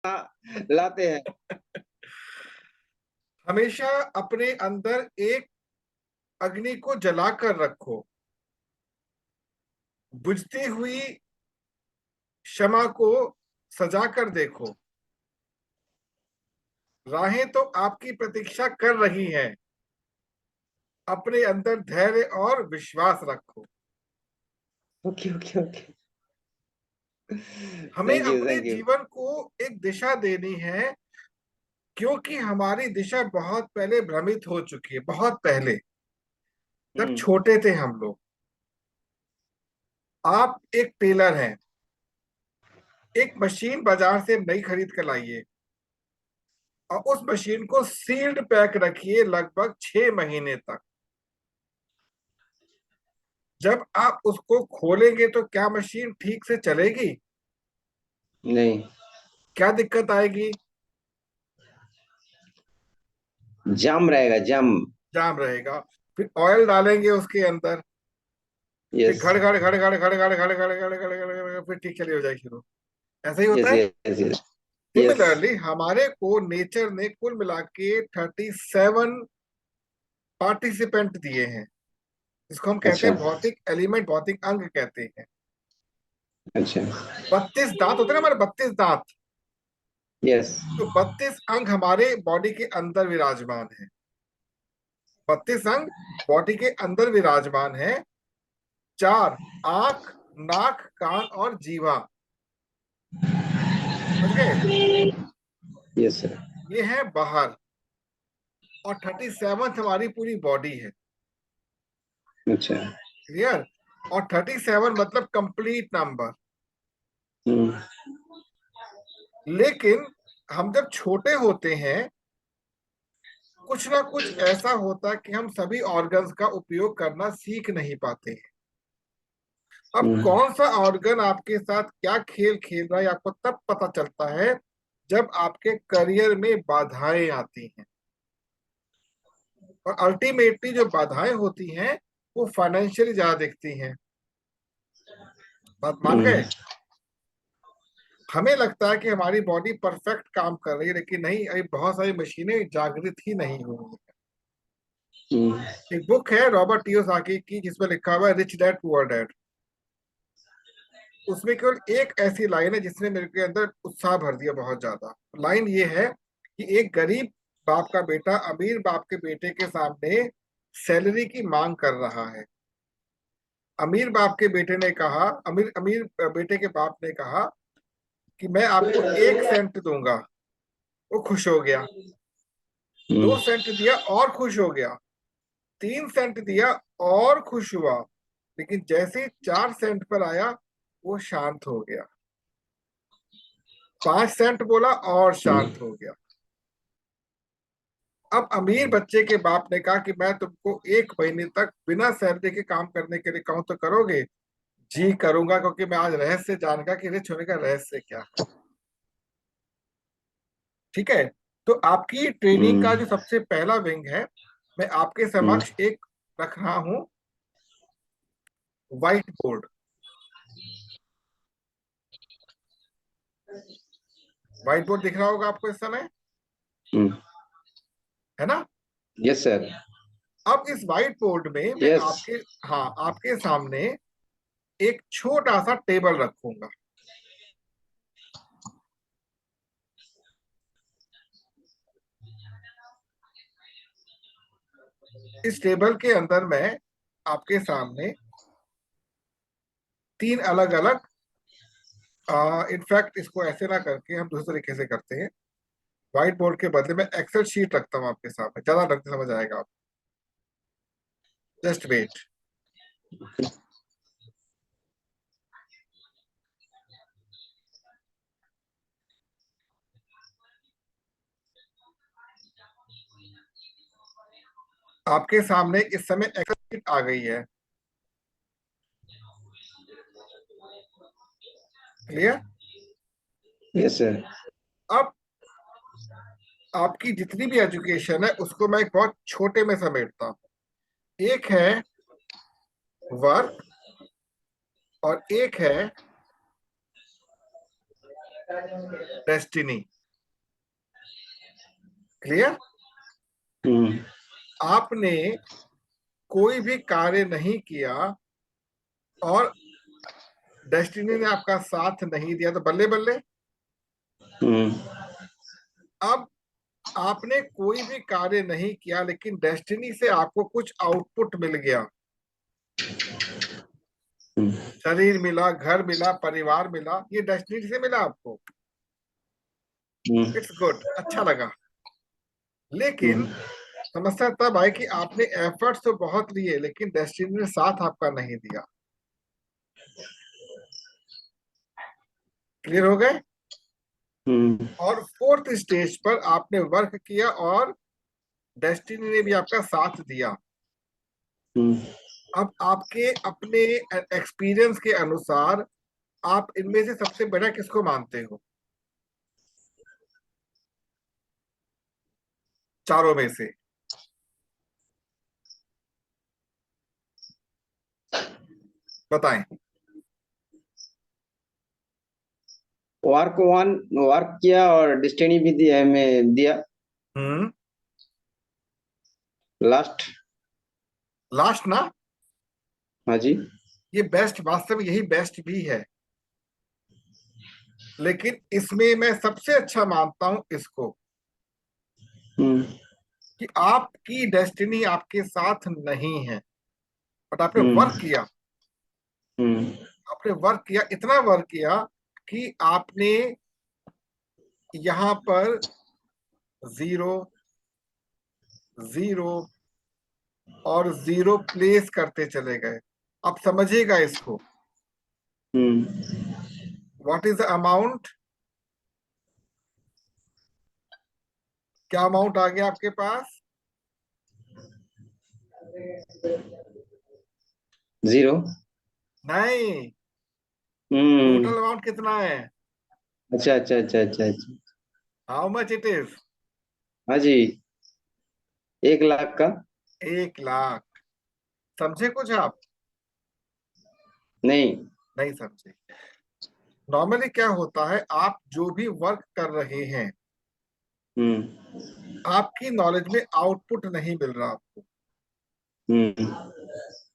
लाते हैं। हमेशा अपने अंदर एक अग्नि को जलाकर रखो, बुझती हुई क्षमा को सजाकर देखो, राहें तो आपकी प्रतीक्षा कर रही हैं, अपने अंदर धैर्य और विश्वास रखो। Okay okay okay. हमें थैंक यू अपने थैंक यू। जीवन को एक दिशा देनी है, क्योंकि हमारी दिशा बहुत पहले भ्रमित हो चुकी है। बहुत पहले, जब हम्म। छोटे थे हम लोग। आप एक टेलर हैं, एक मशीन बाजार से नई खरीद कर लाइए और उस मशीन को सील्ड पैक रखिए लगभग 6 महीने तक। जब आप उसको खोलेंगे तो क्या मशीन ठीक से चलेगी? नहीं। क्या दिक्कत आएगी? जाम रहेगा जाम। जाम रहेगा। फिर ऑयल डालेंगे उसके अंदर, फिर यस घड़ घड़ घड़ घड़ घड़ घड़ घड़ घड़ घड़ घड़ घड़, फिर ठीक चली हो जाएगी शुरू। ऐसा ही होता यस है। Yes yes yes. सिमिलरली हमारे को नेचर ने कुल मिला के 37 पार्टिसिपेंट दिए हैं, जिसको हम कहते अच्छा हैं भौतिक एलिमेंट, भौतिक अंग कहते हैं। अच्छा। 32 दांत होते हैं ना हमारे, 32 दांत। यस। तो 32 अंग हमारे बॉडी के अंदर विराजमान है। 32 अंग बॉडी के अंदर विराजमान है। 4 आंख, नाक, कान और जीवा। समझ गए? Yes sir. ये है बाहर। और 37 हमारी पूरी बॉडी है। अच्छा। क्लियर? और 37 मतलब कंप्लीट नंबर। हम्म। लेकिन हम जब छोटे होते हैं, कुछ ना कुछ ऐसा होता है कि हम सभी ऑर्गन्स का उपयोग करना सीख नहीं पाते हैं। अब हम्म। कौन सा ऑर्गन आपके साथ क्या खेल खेल रहा है आपको तब पता चलता है, जब आपके करियर में बाधाएं आती हैं। और अल्टीमेटली जो बाधाएं होती हैं वो फाइनेंशियली ज्यादा दिखती हैं। बात मान हम्म। गए? हमें लगता है कि हमारी बॉडी परफेक्ट काम कर रही है, लेकिन नहीं, अभी बहुत सारी मशीनें जागृत ही नहीं हुई हैं। हम्म। एक बुक है रॉबर्ट कियोसाकी की, जिसमें लिखा हुआ है रिच डैड पुअर डैड। उसमें केवल एक ऐसी लाइन है जिसने मेरे के अंदर उत्साह भर दिया बहुत ज्यादा। लाइन ये है कि एक गरीब बाप का बेटा अमीर बाप के बेटे के सामने सैलरी की मांग कर रहा है। अमीर बाप के बेटे ने कहा, अमीर अमीर बेटे के बाप ने कहा कि मैं आपको 1 सेंट दूंगा। वो खुश हो गया। हम्म। 2 सेंट दिया और खुश हो गया। 3 सेंट दिया और खुश हुआ। लेकिन जैसे ही 4 सेंट पर आया, वो शांत हो गया। 5 सेंट बोला और हम्म। शांत हो गया। अब अमीर बच्चे के बाप ने कहा कि मैं तुमको 1 महीने तक बिना सैलरी के काम करने के लिए कहूं तो करोगे? जी करूंगा, क्योंकि मैं आज रहस्य जानूंगा कि रिच होने का रहस्य क्या है। ठीक है? तो आपकी ट्रेनिंग का जो सबसे पहला विंग है, मैं आपके हम्म। समक्ष एक रख रहा हूं, व्हाइट बोर्ड। व्हाइट बोर्ड दिख रहा होगा आपको इस समय, हम्म। है ना? Yes sir. अब इस व्हाइट बोर्ड में मैं यस। आपके, हाँ, आपके सामने एक छोटा सा टेबल रखूंगा। इस टेबल के अंदर मैं आपके सामने 3 अलग अलग, इनफैक्ट इसको ऐसे ना करके हम दूसरे तरीके से करते हैं। व्हाइट बोर्ड के बदले में एक्सेल शीट रखता हूं आपके सामने, ज्यादा ढंग से समझ आएगा आप। Just wait. आपके सामने इस समय एक्सेल शीट आ गई है। क्लियर? Yes sir. अब आपकी जितनी भी एजुकेशन है उसको मैं एक बहुत छोटे में समेटता हूँ। एक है वर्क, और एक है डेस्टिनी। क्लियर? हम्म आपने कोई भी कार्य नहीं किया और डेस्टिनी ने आपका साथ नहीं दिया, तो बल्ले बल्ले। हम्म अब आपने कोई भी कार्य नहीं किया लेकिन डेस्टिनी से आपको कुछ आउटपुट मिल गया, हम्म शरीर मिला, घर मिला, परिवार मिला, ये डेस्टिनी से मिला आपको। हम्म इट्स गुड, अच्छा लगा। लेकिन हम्म समस्या तब आई कि आपने एफर्ट्स तो बहुत लिए लेकिन डेस्टिनी ने साथ आपका नहीं दिया। क्लियर हो गए? हम्म और फोर्थ स्टेज पर आपने वर्क किया और डेस्टिनी ने भी आपका साथ दिया। हम्म अब आपके अपने एक्सपीरियंस के अनुसार आप इनमें से सबसे बड़ा किसको मानते हो, चारों में से? बताएं। वर्क किया और डिस्टिनी भी दिया, मैं दिया हम्म। लास्ट। लास्ट ना? हाँ जी। ये बेस्ट, वास्तव में यही बेस्ट भी है, लेकिन इसमें मैं सबसे अच्छा मानता हूं इसको, हम्म कि आपकी डेस्टिनी आपके साथ नहीं है, बट आपने वर्क हम्म किया। हम्म आपने वर्क किया, इतना वर्क किया कि आपने यहां पर जीरो, जीरो और जीरो प्लेस करते चले गए। अब समझिएगा इसको। हम्म व्हाट इज द अमाउंट? क्या अमाउंट आ गया आपके पास? जीरो। नहीं, हम्म टोटल अमाउंट कितना है? अच्छा अच्छा अच्छा अच्छा अच्छा। How much it is? हाँ जी, 1 लाख का। 1 लाख। समझे कुछ आप? नहीं। नहीं समझे। नॉर्मली क्या होता है, आप जो भी वर्क कर रहे हैं, हम्म आपकी नॉलेज में आउटपुट नहीं मिल रहा आपको, हम्म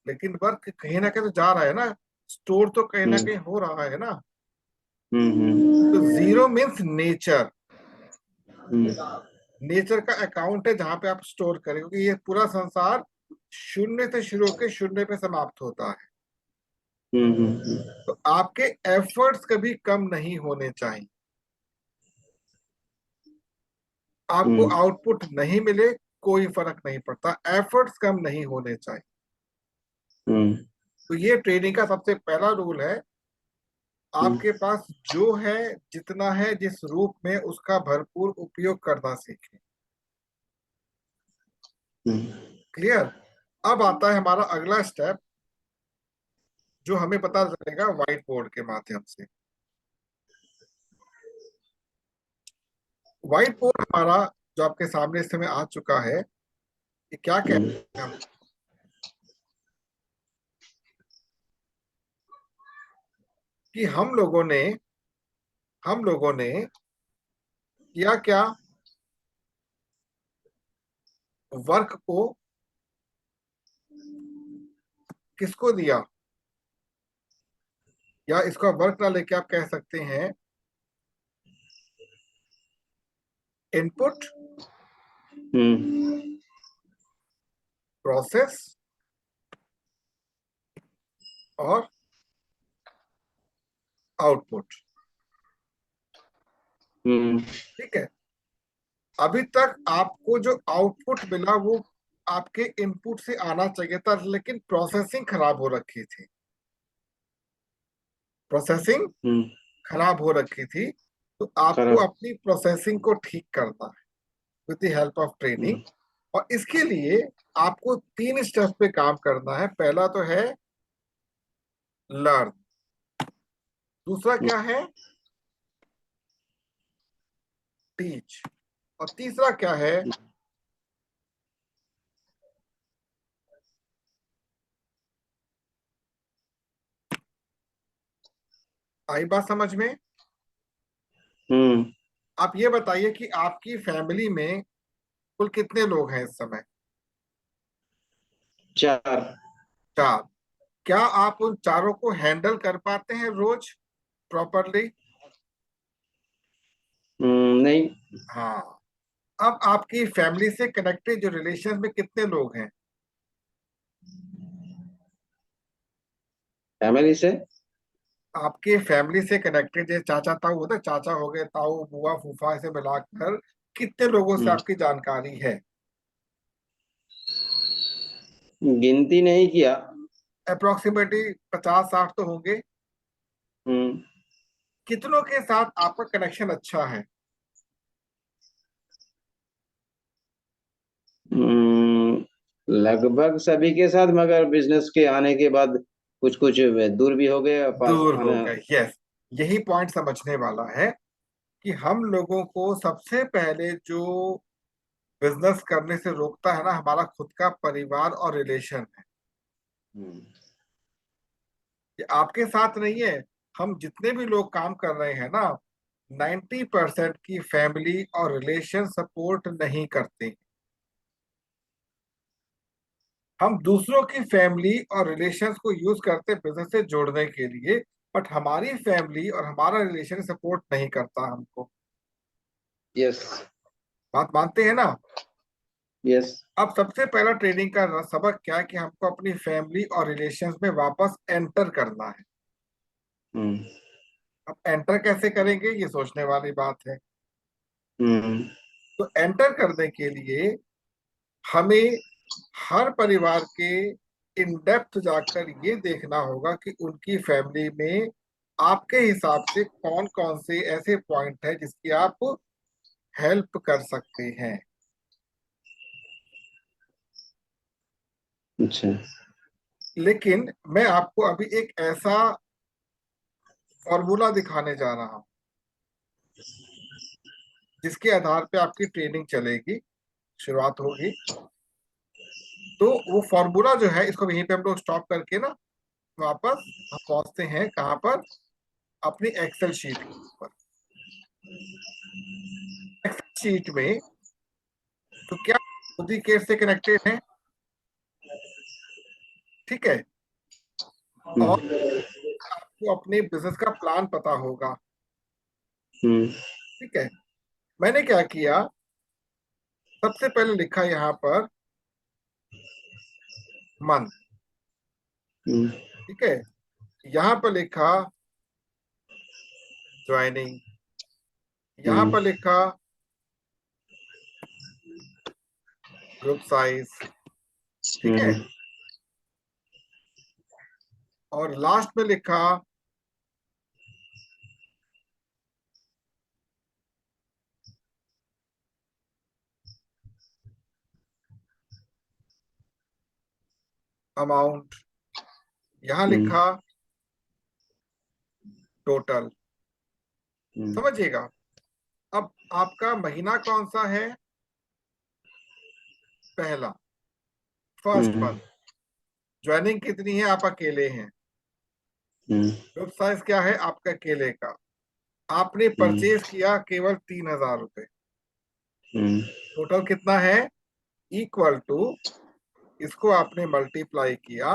लेकिन वर्क कहीं ना कहीं तो जा रहा है ना, स्टोर तो कहीं ना हम्म कहीं हो रहा है ना। तो हम्म जीरो मीन्स नेचर। हम्म नेचर का अकाउंट है जहां पे आप स्टोर करें, क्योंकि ये पूरा संसार शून्य से शुरू होकर शून्य पे समाप्त होता है। हम्म तो आपके एफर्ट्स कभी कम नहीं होने चाहिए। आपको हम्म आउटपुट नहीं मिले, कोई फर्क नहीं पड़ता, एफर्ट्स कम नहीं होने चाहिए। हम्म तो ये ट्रेनिंग का सबसे पहला रूल है। हम्म आपके पास जो है, जितना है, जिस रूप में, उसका भरपूर उपयोग करना सीखें। हम्म क्लियर? अब आता है हमारा अगला स्टेप, जो हमें पता चलेगा व्हाइट बोर्ड के माध्यम से। व्हाइट बोर्ड हमारा जो आपके सामने इस समय आ चुका है, ये क्या हम्म कहते हैं हम, कि हम लोगों ने किया क्या, वर्क को किसको दिया, या इसका वर्क ना लेके आप कह सकते हैं इनपुट, हम्म प्रोसेस और आउटपुट। हम्म ठीक है? अभी तक आपको जो आउटपुट मिला वो आपके इनपुट से आना चाहिए था, लेकिन प्रोसेसिंग खराब हो रखी थी। प्रोसेसिंग हम्म खराब हो रखी थी। तो आपको खराब। अपनी प्रोसेसिंग को ठीक करना है with the help of training. Hmm और इसके लिए आपको 3 स्टेप पे काम करना है। पहला तो है लर्न, दूसरा क्या है, टीच, और तीसरा क्या है, आई बात समझ में? हम्म। आप ये बताइए कि आपकी फैमिली में कुल कितने लोग हैं इस समय? 4। चार। क्या आप उन चारों को हैंडल कर पाते हैं रोज प्रॉपरली? नहीं। हाँ। अब आपकी फैमिली से कनेक्टेड जो रिलेशन में कितने लोग हैं? फैमिली से। आपके फैमिली से कनेक्टेड जैसे चाचा ताऊ होते हैं, चाचा हो गए, ताऊ बुआ फूफा, से मिलाकर कितने लोगों से हम्म, आपकी जानकारी है? गिनती नहीं किया। अप्रोक्सीमेटली 50-60 तो होंगे। हम्म। कितनों के साथ आपका कनेक्शन अच्छा है? लगभग सभी के साथ, मगर बिजनेस के आने के बाद कुछ कुछ दूर भी हो गए और पास दूर हो आना। गए, यस। यही पॉइंट समझने वाला है कि हम लोगों को सबसे पहले जो बिजनेस करने से रोकता है ना, हमारा खुद का परिवार और रिलेशन है। हम्म। ये आपके साथ नहीं है। हम जितने भी लोग काम कर रहे हैं ना, 90% की फैमिली और रिलेशन सपोर्ट नहीं करते। हम दूसरों की फैमिली और रिलेशंस को यूज करते बिजनेस से जोड़ने के लिए, बट हमारी फैमिली और हमारा रिलेशन सपोर्ट नहीं करता हमको। यस। बात मानते हैं ना? यस। अब सबसे पहला ट्रेनिंग का सबक क्या है कि हमको अपनी फैमिली और रिलेशंस में वापस एंटर करना है। हम्म। अब एंटर कैसे करेंगे, ये सोचने वाली बात है। हम्म। तो एंटर करने के लिए हमें हर परिवार के इन डेप्थ जाकर ये देखना होगा कि उनकी फैमिली में आपके हिसाब से कौन कौन से ऐसे पॉइंट है जिसकी आप हेल्प कर सकते हैं। अच्छा। लेकिन मैं आपको अभी एक ऐसा फॉर्मूला दिखाने जा रहा हूं जिसके आधार पे आपकी ट्रेनिंग चलेगी, शुरुआत होगी। तो वो फॉर्मूला जो है, इसको यहीं पे हम लोग स्टॉप करके ना वापस हम पहुंचते हैं कहाँ पर? अपनी एक्सेल शीट के ऊपर। एक्सेल शीट में तो क्या खुदी केस से कनेक्टेड है, ठीक है। और हम्म। आपको अपने बिजनेस का प्लान पता होगा, हम्म। ठीक है। मैंने क्या किया, सबसे पहले लिखा यहाँ पर मंथ, हम्म। ठीक है। यहाँ पर लिखा ज्वाइनिंग, यहाँ हम्म। पर लिखा ग्रुप साइज, ठीक है। हम्म। और लास्ट में लिखा अमाउंट, यहाँ हम्म। लिखा टोटल। हम्म। समझिएगा। अब आपका महीना कौन सा है? पहला, फर्स्ट हम्म। मंथ। ज्वाइनिंग कितनी है? आप अकेले हैं। हम्म। ग्रुप साइज क्या है आपका अकेले का? आपने हम्म। परचेज किया केवल 3,000 रुपए। हम्म। टोटल कितना है? इक्वल टू, इसको आपने मल्टीप्लाई किया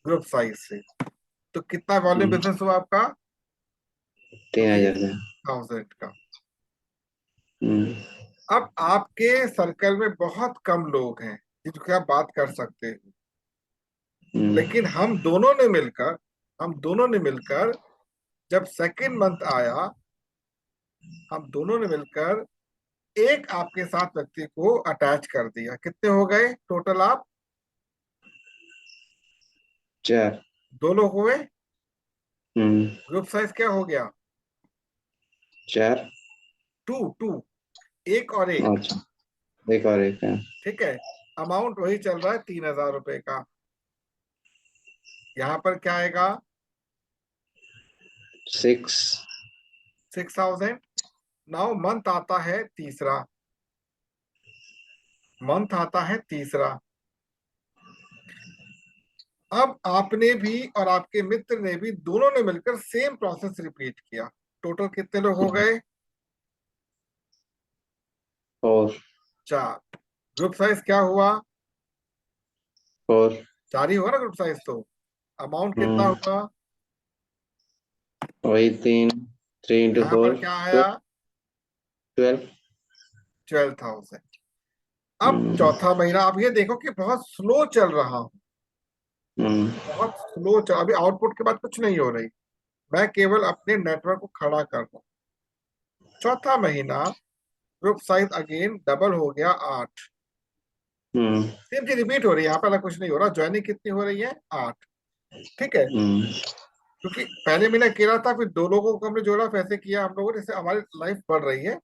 ग्रुप साइज से। तो कितना वॉल्यूम हम्म। बिजनेस हुआ आपका? 3,000 का। 3,000 का। हम्म। अब आपके सर्कल में बहुत कम लोग हैं जिनकी आप बात कर सकते हैं, हम्म। लेकिन हम दोनों ने मिलकर जब सेकेंड मंथ आया, हम दोनों ने मिलकर एक आपके साथ व्यक्ति को अटैच कर दिया। कितने हो गए टोटल आप? 4। 2 लोग हुए। हम्म। ग्रुप साइज क्या हो गया? 4। टू टू, एक और एक, अच्छा। एक और एक है। ठीक है। अमाउंट वही चल रहा है 3,000 रुपए का। यहाँ पर क्या आएगा? 6। 6,000। नाउ मंथ आता है तीसरा, मंथ आता है तीसरा। अब आपने भी और आपके मित्र ने भी, दोनों ने मिलकर सेम प्रोसेस रिपीट किया। टोटल कितने लोग हो गए? 4 4। ग्रुप साइज क्या हुआ? 4। 4 ही हुआ ना ग्रुप साइज तो। अमाउंट कितना हम्म हुआ? वही 3, 3 इंटू यहाँ पर 4, क्या आया? 12। 12,000। अब हम्म चौथा महीना, आप ये देखो कि बहुत स्लो चल रहा हूँ, हम्म बहुत स्लो चल, अभी आउटपुट के बाद कुछ नहीं हो रही, मैं केवल अपने नेटवर्क को खड़ा कर रहा हूँ। चौथा महीना, ग्रुप साइज अगेन डबल हो गया 8। हम्म सेम चीज रिपीट हो रही है, यहाँ पे अलग कुछ नहीं हो रहा। ज्वाइनिंग कितनी हो रही है? 8। ठीक है, हम्म क्योंकि पहले महीना अकेला था, फिर दो लोगों को हमने जोड़ा, पैसे किया हम लोगों ने, इससे हमारी लाइफ बढ़ रही है।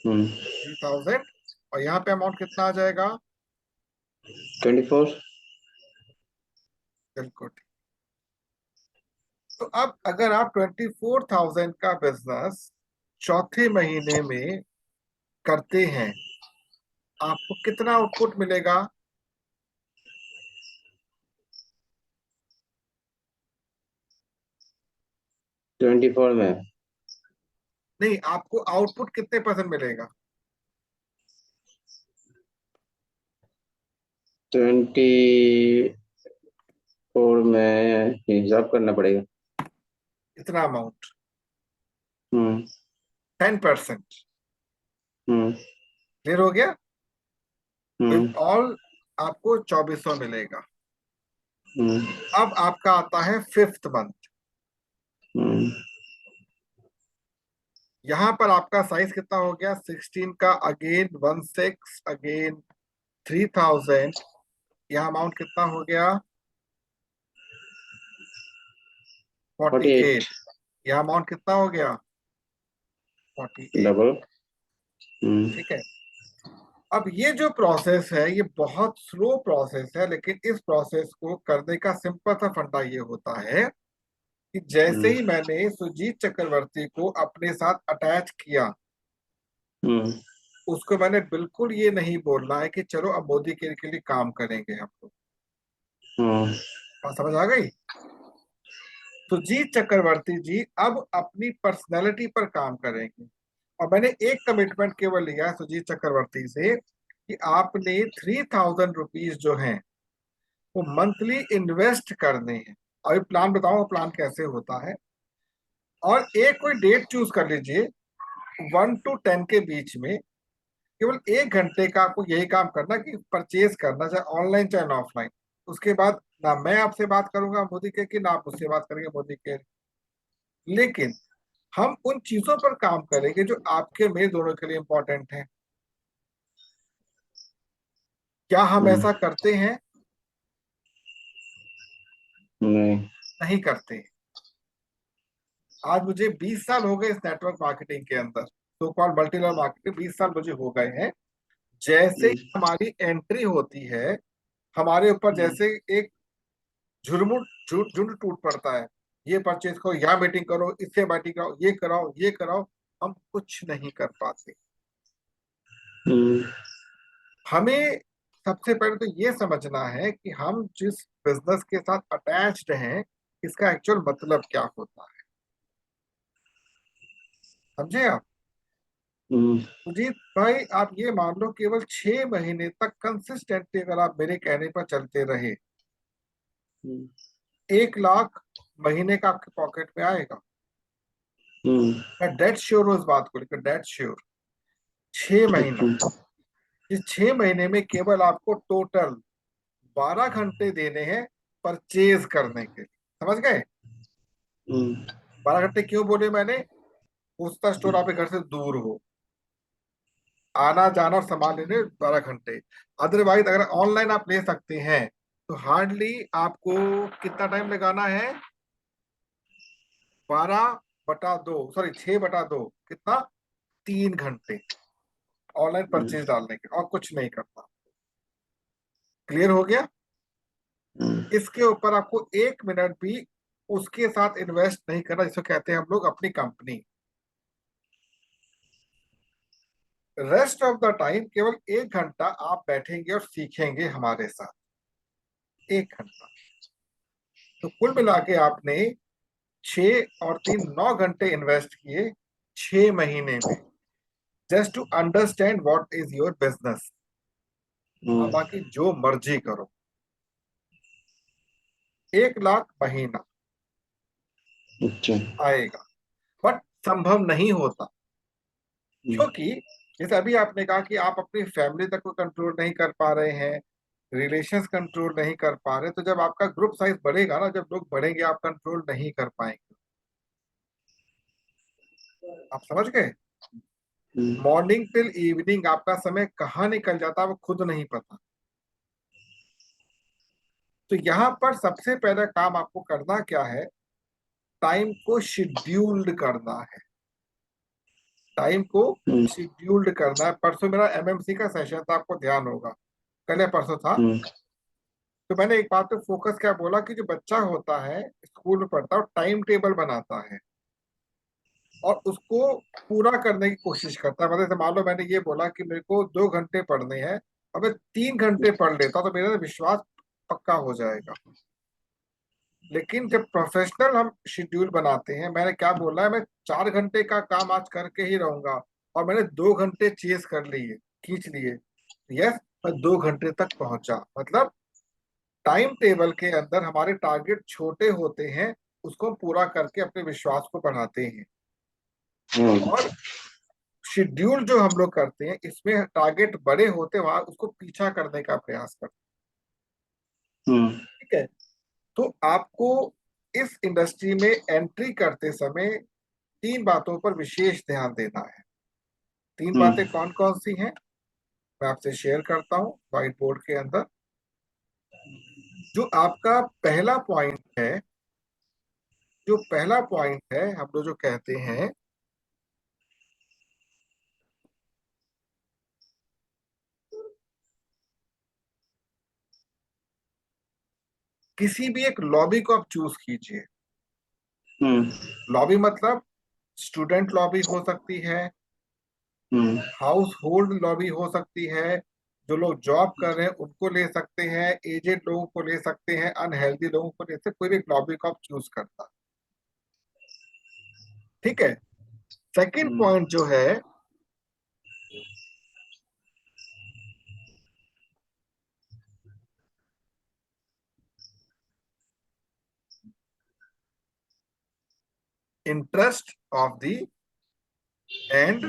हम्म 3,000। और यहाँ पे अमाउंट कितना आ जाएगा? 24। बिल्कुल ठीक। तो अब अगर आप 24,000 का बिजनेस चौथे महीने में करते हैं, आपको कितना आउटपुट मिलेगा? 24 में नहीं, आपको आउटपुट कितने परसेंट मिलेगा? 24 में हिसाब करना पड़ेगा। इतना अमाउंट, हम्म 10%। हम्म क्लियर हो गया? विद हम्म ऑल आपको 2,400 मिलेगा। हम्म अब आपका आता है फिफ्थ मंथ। हम्म यहाँ पर आपका साइज कितना हो गया? 16 का अगेन 16, अगेन 3,000। यहाँ अमाउंट कितना हो गया? 48। 48 यहाँ अमाउंट कितना हो गया? 48। डबल। हम्म ठीक है, अब ये जो प्रोसेस है ये बहुत स्लो प्रोसेस है, लेकिन इस प्रोसेस को करने का सिंपल सा फंडा ये होता है कि जैसे हम्म ही मैंने सुजीत चक्रवर्ती को अपने साथ अटैच किया, हम्म उसको मैंने बिल्कुल ये नहीं बोलना है कि चलो अब मोदी के लिए काम करेंगे हम लोग। हम्म बात समझ आ गई? सुजीत चक्रवर्ती जी अब अपनी पर्सनैलिटी पर काम करेंगे। और मैंने एक कमिटमेंट केवल लिया है सुजीत चक्रवर्ती से कि आपने 3,000 रुपीज जो हैं वो मंथली इन्वेस्ट करने हैं। अभी प्लान बताऊंगा, प्लान कैसे होता है। और एक कोई डेट चूज कर लीजिए, 1 to 10 के बीच में, केवल 1 घंटे का आपको यही काम करना कि परचेज करना, चाहे ऑनलाइन चाहे ऑफलाइन। उसके बाद ना मैं आपसे बात करूंगा मोदी के, ना आप मुझसे बात करेंगे मोदी के। लेकिन हम उन चीजों पर काम करेंगे जो आपके मेरे दोनों के लिए इंपॉर्टेंट है। क्या हम हम्म ऐसा करते हैं? नहीं। नहीं करते। आज मुझे 20 साल हो गए इस नेटवर्क मार्केटिंग के अंदर, तो कॉल मल्टी लेवल मार्केटिंग 20 साल मुझे हो गए हैं। जैसे ही हम्म हमारी एंट्री होती है, हमारे ऊपर हम्म जैसे एक झुरमुट झुंड टूट पड़ता है। ये परचेज करो, यहाँ मीटिंग करो, इससे मीटिंग कराओ, ये कराओ, ये कराओ। हम कुछ नहीं कर पाते। हम्म हमें सबसे पहले तो ये समझना है कि हम जिस बिजनेस के साथ अटैच्ड हैं, इसका एक्चुअल मतलब क्या होता है। समझे आप? हम्म सुजीत भाई, आप ये मान लो केवल 6 महीने तक कंसिस्टेंटली अगर आप मेरे कहने पर चलते रहे, हम्म 1 लाख महीने का आपके पॉकेट में आएगा। हम्म मैं डेट श्योर हूँ इस बात को लेकर, डेट श्योर। 6 महीना, इस 6 महीने में केवल आपको टोटल 12 घंटे देने हैं परचेज करने के लिए। समझ गए? हम्म 12 घंटे क्यों बोले मैंने? उसका स्टोर आपके घर से दूर हो, आना जाना और सामान लेने 12 घंटे। अदरवाइज अगर ऑनलाइन आप ले सकते हैं तो हार्डली आपको कितना टाइम लगाना है? 12/2, सॉरी 6/2, कितना? 3 घंटे ऑनलाइन हम्म परचेज डालने के, और कुछ नहीं करता। क्लियर हो गया? हम्म इसके ऊपर आपको 1 मिनट भी उसके साथ इन्वेस्ट नहीं करना, जिसको कहते हैं हम लोग अपनी company. Rest of the time केवल 1 घंटा आप बैठेंगे और सीखेंगे हमारे साथ। 1 घंटा। तो कुल मिला के आपने 6 और 3 9 घंटे इन्वेस्ट किए 6 महीने में, just to understand what is your business. अब बाकी जो मर्जी करो, 1 लाख महीना अच्छा। आएगा, बट संभव नहीं होता, क्योंकि जैसे अभी आपने कहा कि आप अपनी फैमिली तक को कंट्रोल नहीं कर पा रहे हैं, रिलेशंस कंट्रोल नहीं कर पा रहे, तो जब आपका ग्रुप साइज बढ़ेगा ना, जब लोग बढ़ेंगे, आप कंट्रोल नहीं कर पाएंगे। आप समझ गए? मॉर्निंग टिल इवनिंग आपका समय कहाँ निकल जाता है वो खुद नहीं पता। तो यहाँ पर सबसे पहला काम आपको करना क्या है, टाइम को शेड्यूल्ड करना है। टाइम को शेड्यूल्ड करना है। परसों मेरा एमएमसी का सेशन था, आपको ध्यान होगा, कल या परसों था। तो मैंने एक बात पे फोकस क्या बोला कि जो बच्चा होता है स्कूल में पढ़ता है, टाइम टेबल बनाता है और उसको पूरा करने की कोशिश करता है। मतलब जैसे मान लो मैंने ये बोला कि मेरे को 2 घंटे पढ़ने हैं, और मैं 3 घंटे पढ़ लेता तो मेरा विश्वास पक्का हो जाएगा। लेकिन जब प्रोफेशनल हम शेड्यूल बनाते हैं, मैंने क्या बोला है, मैं 4 घंटे का काम आज करके ही रहूंगा, और मैंने 2 घंटे चेस कर लिए, खींच लिए, यस, मैं 2 घंटे तक पहुंचा। मतलब टाइम टेबल के अंदर हमारे टारगेट छोटे होते हैं, उसको पूरा करके अपने विश्वास को बढ़ाते हैं। और शेड्यूल जो हम लोग करते हैं, इसमें टारगेट बड़े होते वहां उसको पीछा करने का प्रयास करते हैं। ठीक है? तो आपको इस इंडस्ट्री में एंट्री करते समय 3 बातों पर विशेष ध्यान देना है। 3 बातें कौन कौन सी हैं, मैं आपसे शेयर करता हूं व्हाइट बोर्ड के अंदर। जो आपका पहला पॉइंट है, जो पहला पॉइंट है, हम लोग जो कहते हैं, किसी भी एक लॉबी को आप चूज कीजिए। लॉबी मतलब स्टूडेंट लॉबी हो सकती है, हाउस होल्ड लॉबी हो सकती है, जो लोग जॉब कर रहे हैं उनको ले सकते हैं, एजेड लोगों को ले सकते हैं, अनहेल्दी लोगों को ले सकते, कोई भी एक लॉबी को आप चूज करता। ठीक है? सेकंड पॉइंट जो है, interest of the end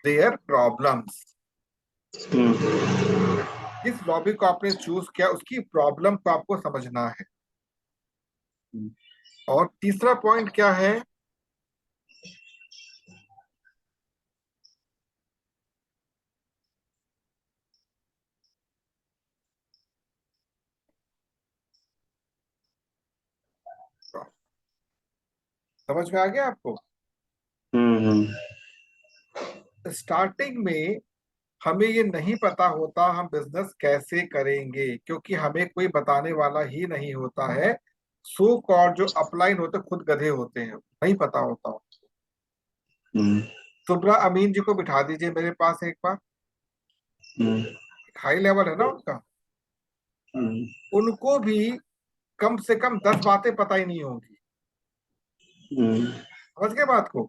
their problems. जिस लॉबी को आपने चूज किया उसकी प्रॉब्लम को आपको समझना है। और तीसरा पॉइंट क्या है, समझ में आ गया आपको? स्टार्टिंग में हमें ये नहीं पता होता हम बिजनेस कैसे करेंगे, क्योंकि हमें कोई बताने वाला ही नहीं होता है। सो कॉल्ड जो अपलाइन होते खुद गधे होते हैं, नहीं पता होता। सुब्रा अमीन जी को बिठा दीजिए मेरे पास एक बार, हाई लेवल है ना उनका, उनको भी कम से कम 10 बातें पता ही नहीं होंगी। समझ गए बात को?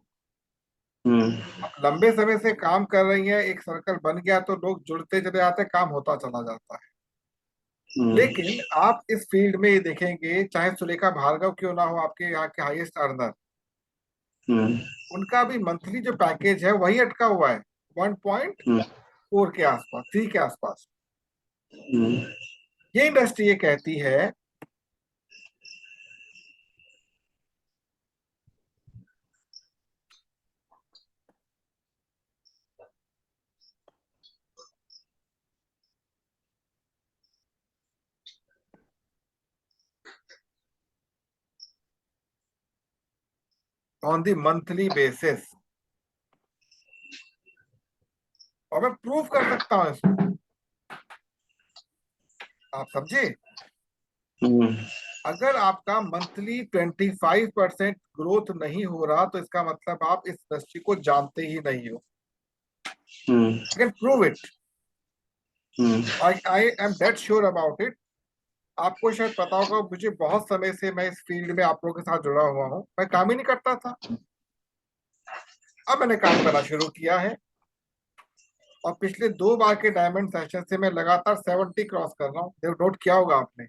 अब लंबे समय से काम कर रही है, एक सर्कल बन गया तो लोग जुड़ते चले जाते, काम होता चला जाता है। लेकिन आप इस फील्ड में ये देखेंगे, चाहे सुलेखा भार्गव क्यों ना हो, आपके यहाँ के हाईएस्ट अर्नर, उनका भी मंथली जो पैकेज है वही अटका हुआ है 1.4 के आसपास, 3 के आसपास। ये इंडस्ट्री ये कहती है ऑन द मंथली बेसिस, और मैं प्रूव कर सकता हूं इसको। आप समझे? अगर आपका मंथली 25% ग्रोथ नहीं हो रहा, तो इसका मतलब आप इस इंडस्ट्री को जानते ही नहीं हो। I can prove it, I am that sure about it. आपको शायद पता होगा, मुझे बहुत समय से मैं इस फील्ड में आप लोगों के साथ जुड़ा हुआ हूँ, मैं काम ही नहीं करता था। अब मैंने काम करना शुरू किया है, और पिछले 2 बार के डायमंड सेशन से मैं लगातार 70 क्रॉस कर रहा हूँ, नोट किया होगा आपने।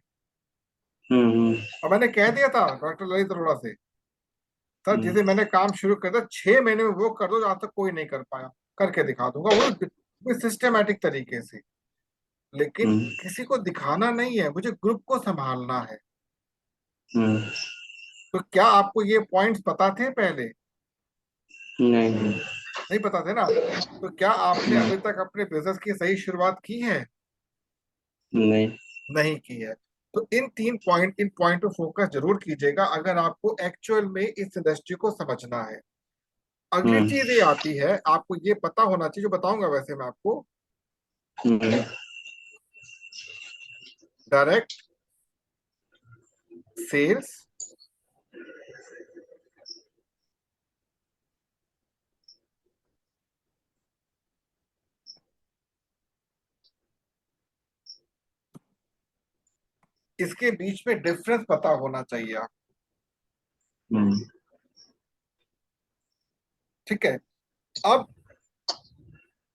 हम्म। और मैंने कह दिया था डॉक्टर ललित अरोड़ा से, सर हम्म। जिसे मैंने काम शुरू किया था 6 महीने में वो कर दो, आज तक कोई नहीं कर पाया, करके दिखा दूंगा वो सिस्टमेटिक तरीके से। लेकिन हम्म। किसी को दिखाना नहीं है, मुझे ग्रुप को संभालना है। हम्म। तो क्या आपको ये पॉइंट्स पता थे पहले? नहीं। नहीं पता थे ना? तो क्या आपने हम्म। अभी तक अपने बिजनेस की सही शुरुआत की है? नहीं। नहीं की है। तो इन पॉइंट पे फोकस जरूर कीजिएगा अगर आपको एक्चुअल में इस इंडस्ट्री को समझना है। अगली हम्म। चीज ये आती है, आपको ये पता होना चाहिए, जो बताऊंगा वैसे मैं आपको, हम्म। डायरेक्ट सेल्स, इसके बीच में डिफरेंस पता होना चाहिए आप। हम्म। ठीक है। अब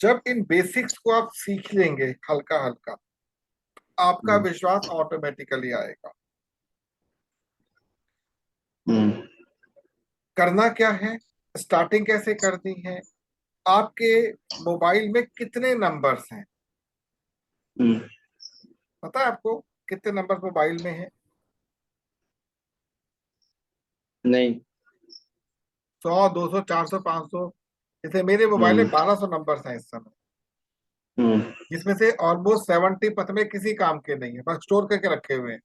जब इन बेसिक्स को आप सीख लेंगे हल्का हल्का, आपका हम्म। विश्वास ऑटोमेटिकली आएगा। हम्म। करना क्या है, स्टार्टिंग कैसे करनी है, आपके मोबाइल में कितने नंबर्स हैं? हम्म। पता है आपको कितने नंबर मोबाइल में है? नहीं। 100, 200, 400, 500? जैसे मेरे मोबाइल में हम्म। 1200 नंबर्स हैं इस समय, हम्म। जिसमें से ऑलमोस्ट 70 में किसी काम के नहीं है, बस स्टोर करके रखे हुए हैं।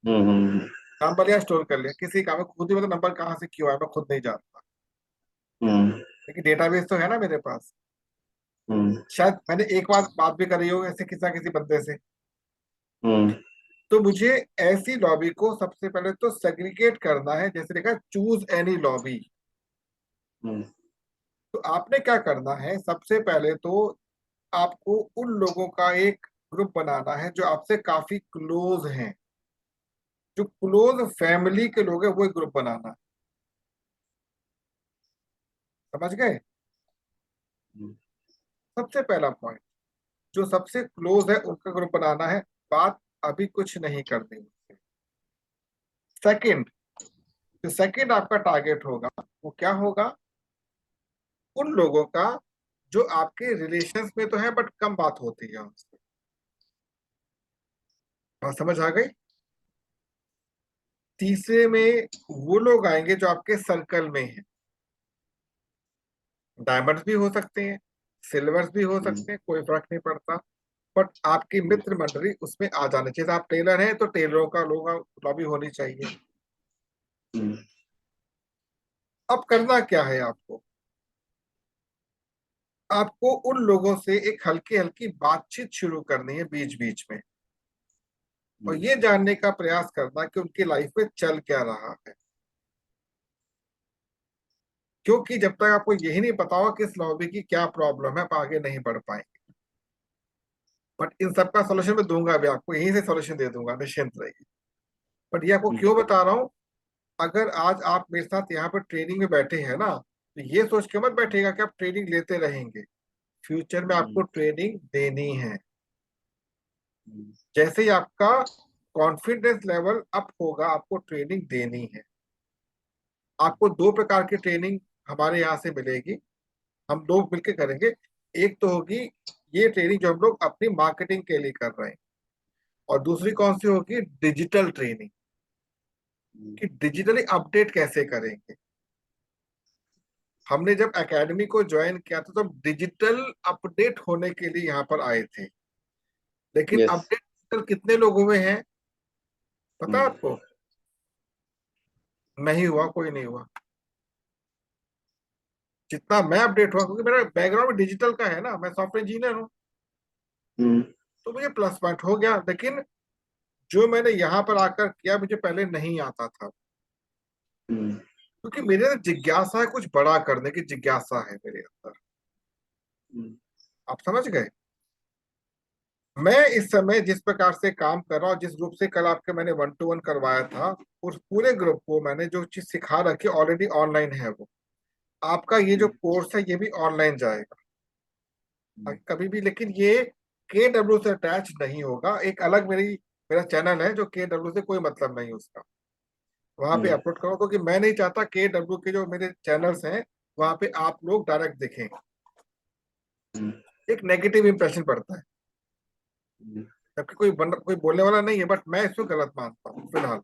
हम्म। नंबर लिया, स्टोर कर लिया, किसी काम में खुद ही मतलब नंबर कहाँ से क्यों आया मैं खुद नहीं जानता। हम्म। लेकिन डेटाबेस तो है ना मेरे पास। हम्म। शायद मैंने एक बार बात भी करी हो ऐसे किसी ना किसी बंदे से। हम्म। तो मुझे ऐसी लॉबी को सबसे पहले तो सेग्रीगेट करना है, जैसे लिखा चूज एनी लॉबी। हम्म। तो आपने क्या करना है, सबसे पहले तो आपको उन लोगों का एक ग्रुप बनाना है जो आपसे काफी क्लोज हैं, जो क्लोज फैमिली के लोग हैं, वो एक ग्रुप बनाना है। समझ गए? सबसे पहला पॉइंट, जो सबसे क्लोज है उनका ग्रुप बनाना है। बात अभी कुछ नहीं करनी। सेकंड, जो सेकंड आपका टारगेट होगा वो क्या होगा? उन लोगों का जो आपके रिलेशंस में तो है बट कम बात होती है उनसे। बात समझ आ गई? तीसरे में वो लोग आएंगे जो आपके सर्कल में हैं। डायमंड्स भी हो सकते हैं, सिल्वर्स भी हो हम्म। सकते हैं, कोई फर्क नहीं पड़ता। बट आपकी मित्र मंडली उसमें आ जानी चाहिए। आप टेलर हैं तो टेलरों का लोग लॉबी होनी चाहिए। हम्म। अब करना क्या है आपको? आपको उन लोगों से एक हल्की हल्की बातचीत शुरू करनी है बीच बीच में, और ये जानने का प्रयास करना कि उनकी लाइफ में चल क्या रहा है। क्योंकि जब तक आपको यही नहीं पता होगा कि इस लॉबी की क्या प्रॉब्लम है, आप आगे नहीं बढ़ पाएंगे। बट इन सबका सोल्यूशन मैं दूंगा, अभी आपको यहीं से सोल्यूशन दे दूंगा, निश्चिंत रहिए। बट ये आपको क्यों बता रहा हूँ, अगर आज आप मेरे साथ यहाँ पर ट्रेनिंग में बैठे हैं ना, तो ये सोच के मत बैठेगा कि आप ट्रेनिंग लेते रहेंगे। फ्यूचर में आपको ट्रेनिंग देनी है। जैसे ही आपका कॉन्फिडेंस लेवल अप होगा, आपको ट्रेनिंग देनी है। आपको 2 प्रकार की ट्रेनिंग हमारे यहाँ से मिलेगी, हम लोग मिलकर करेंगे। एक तो होगी ये ट्रेनिंग जो हम लोग अपनी मार्केटिंग के लिए कर रहे हैं, और दूसरी कौन सी होगी, डिजिटल ट्रेनिंग, कि डिजिटली अपडेट कैसे करेंगे। हमने जब एकेडमी को ज्वाइन किया था तो हम डिजिटल अपडेट होने के लिए यहाँ पर आए थे। लेकिन यस। अपडेट कितने लोग हुए हैं पता है आपको? नहीं हुआ, कोई नहीं हुआ। जितना मैं अपडेट हुआ, क्योंकि मेरा बैकग्राउंड डिजिटल का है ना, मैं सॉफ्टवेयर इंजीनियर हूँ, हम्म। तो मुझे प्लस पॉइंट हो गया। लेकिन जो मैंने यहाँ पर आकर किया, मुझे पहले नहीं आता था, हम्म। क्योंकि मेरे अंदर जिज्ञासा है, कुछ बड़ा करने की जिज्ञासा है मेरे अंदर। आप समझ गए? मैं इस समय जिस प्रकार से काम कर रहा हूँ, जिस ग्रुप से कल आपके मैंने 1-to-1 करवाया था, उस पूरे ग्रुप को मैंने जो चीज सिखा रखी ऑलरेडी ऑनलाइन है वो। आपका ये जो कोर्स है ये भी ऑनलाइन जाएगा कभी भी, लेकिन ये KW से अटैच नहीं होगा। एक अलग मेरा चैनल है जो KW से कोई मतलब नहीं उसका, वहां पे अपलोड करो, क्योंकि मैं नहीं चाहता KW के जो मेरे चैनल्स हैं वहां पे आप लोग डायरेक्ट देखें, एक नेगेटिव इंप्रेशन पड़ता है। जबकि कोई बोलने वाला नहीं है, बट मैं इसको गलत मानता हूँ फिलहाल।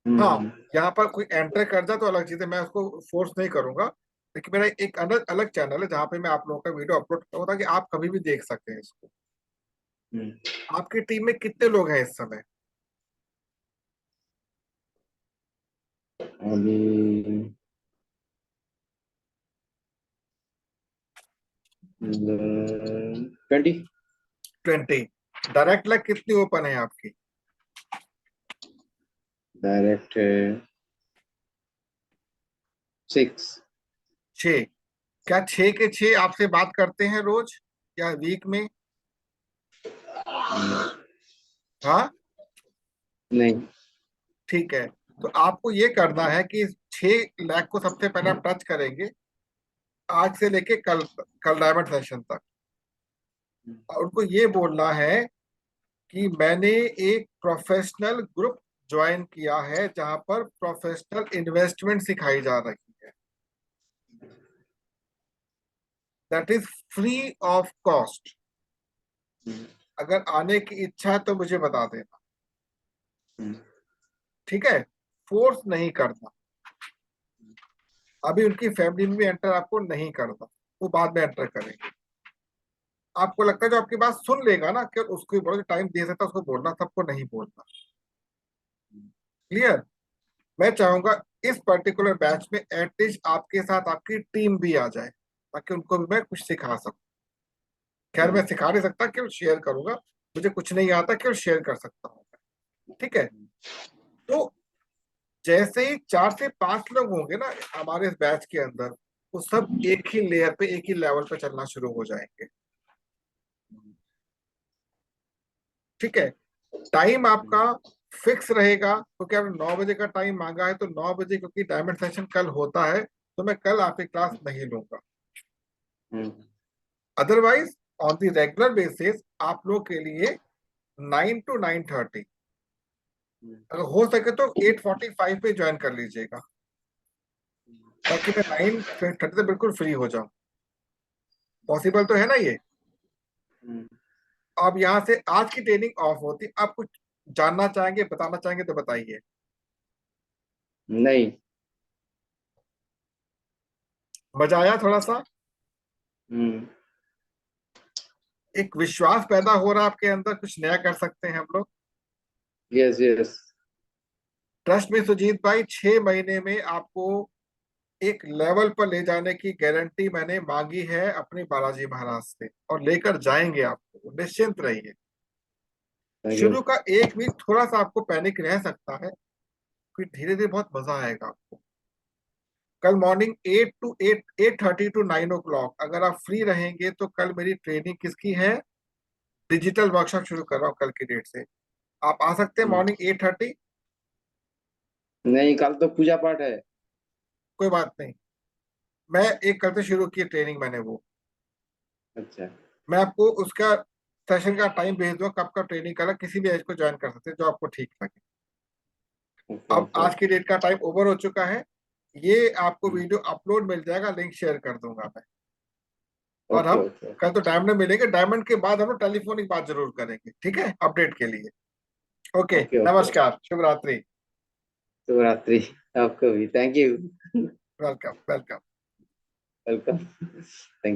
हाँ, यहाँ पर कोई एंटर कर जाए तो अलग चीज है, मैं उसको फोर्स नहीं करूंगा। लेकिन मेरा एक अलग अलग चैनल है जहाँ पे मैं आप लोगों का वीडियो अपलोड करूँ ताकि आप कभी भी देख सकते हैं इसको। आपकी टीम में कितने लोग हैं इस समय? अभी 20। 20। डायरेक्ट लग कितनी ओपन है आपकी? डायरेक्ट 6। 6। क्या 6 के 6 आपसे बात करते हैं रोज या वीक में? हाँ, नहीं। ठीक है। तो आपको ये करना है कि 6 लाख को सबसे पहले आप टच करेंगे, आज से लेके कल कल डायमंड सेशन तक। और उनको ये बोलना है कि मैंने एक प्रोफेशनल ग्रुप ज्वाइन किया है जहां पर प्रोफेशनल इन्वेस्टमेंट सिखाई जा रही है, that is free of cost. अगर आने की इच्छा है तो मुझे बता देना, ठीक है? फोर्स नहीं करना। अभी उनकी फैमिली में भी एंटर आपको नहीं करना, वो बाद में एंटर करेंगे। आपको लगता है जो आपकी बात सुन लेगा ना, कि उसको ही बोलो, टाइम दे सकता है उसको बोलना, सबको नहीं बोलना। क्लियर? मैं चाहूंगा इस पर्टिकुलर बैच में एटलीस्ट आपके साथ आपकी टीम भी आ जाए, ताकि उनको भी मैं कुछ सिखा सकूं। खैर मैं सिखा नहीं सकता, केवल शेयर करूंगा, मुझे कुछ नहीं आता, केवल शेयर कर सकता हूँ। ठीक है? तो जैसे ही 4 से 5 लोग होंगे ना हमारे इस बैच के अंदर, वो सब एक ही लेयर पे, एक ही लेवल पे चलना शुरू हो जाएंगे। ठीक है? टाइम आपका फिक्स रहेगा, क्योंकि आपने 9 बजे का टाइम मांगा है, तो 9 बजे, क्योंकि डायमंड सेशन कल होता है, तो मैं कल आपकी क्लास नहीं लूंगा। Otherwise on the regular basis आप लोग के लिए 9 to 9:30, अगर हो सके तो 8:45 पे ज्वाइन कर लीजिएगा, ताकि मैं 9:30 से बिल्कुल फ्री हो जाऊं। पॉसिबल तो है ना ये? अब यहाँ से आज की ट्रेनिंग ऑफ होती, आप कुछ जानना चाहेंगे, बताना चाहेंगे तो बताइए। नहीं। मजा आया थोड़ा सा? हम्म। एक विश्वास पैदा हो रहा है आपके अंदर, कुछ नया कर सकते हैं हम लोग। Yes yes. ट्रस्ट में सुजीत भाई, 6 महीने में आपको एक लेवल पर ले जाने की गारंटी मैंने मांगी है अपने बालाजी महाराज से, और लेकर जाएंगे आपको, निश्चिंत रहिए। Thank you. शुरू का एक वीक थोड़ा सा आपको पैनिक रह सकता है, फिर धीरे धीरे बहुत मजा आएगा आपको। कल मॉर्निंग 8 to 8, 8:30 to 9 o'clock अगर आप फ्री रहेंगे तो कल मेरी ट्रेनिंग किसकी है? डिजिटल वर्कशॉप शुरू कर रहा हूँ कल की डेट से। आप आ सकते हैं मॉर्निंग 8:30? नहीं, कल तो पूजा पाठ है। कोई बात नहीं, मैं एक कल से शुरू की ट्रेनिंग मैंने वो, अच्छा। मैं आपको उसका सेशन का टाइम भेज दूंगा, कब का ट्रेनिंग करा, किसी भी एज को ज्वाइन कर सकते हैं जो आपको ठीक लगे। ओके अब ओके आज की ओके। डेट का टाइम ओवर हो चुका है, ये आपको वीडियो अपलोड मिल जाएगा, लिंक शेयर कर दूंगा मैं। और ओके हम ओके। कल तो डायमंड में मिलेंगे, डायमंड के बाद हम लोग टेलीफोनिक बात जरूर करेंगे, ठीक है, अपडेट के लिए। Okay, okay okay. नमस्कार, शुभ रात्रि। शुभ रात्रि। आपको भी thank you. Welcome welcome. Welcome. Thank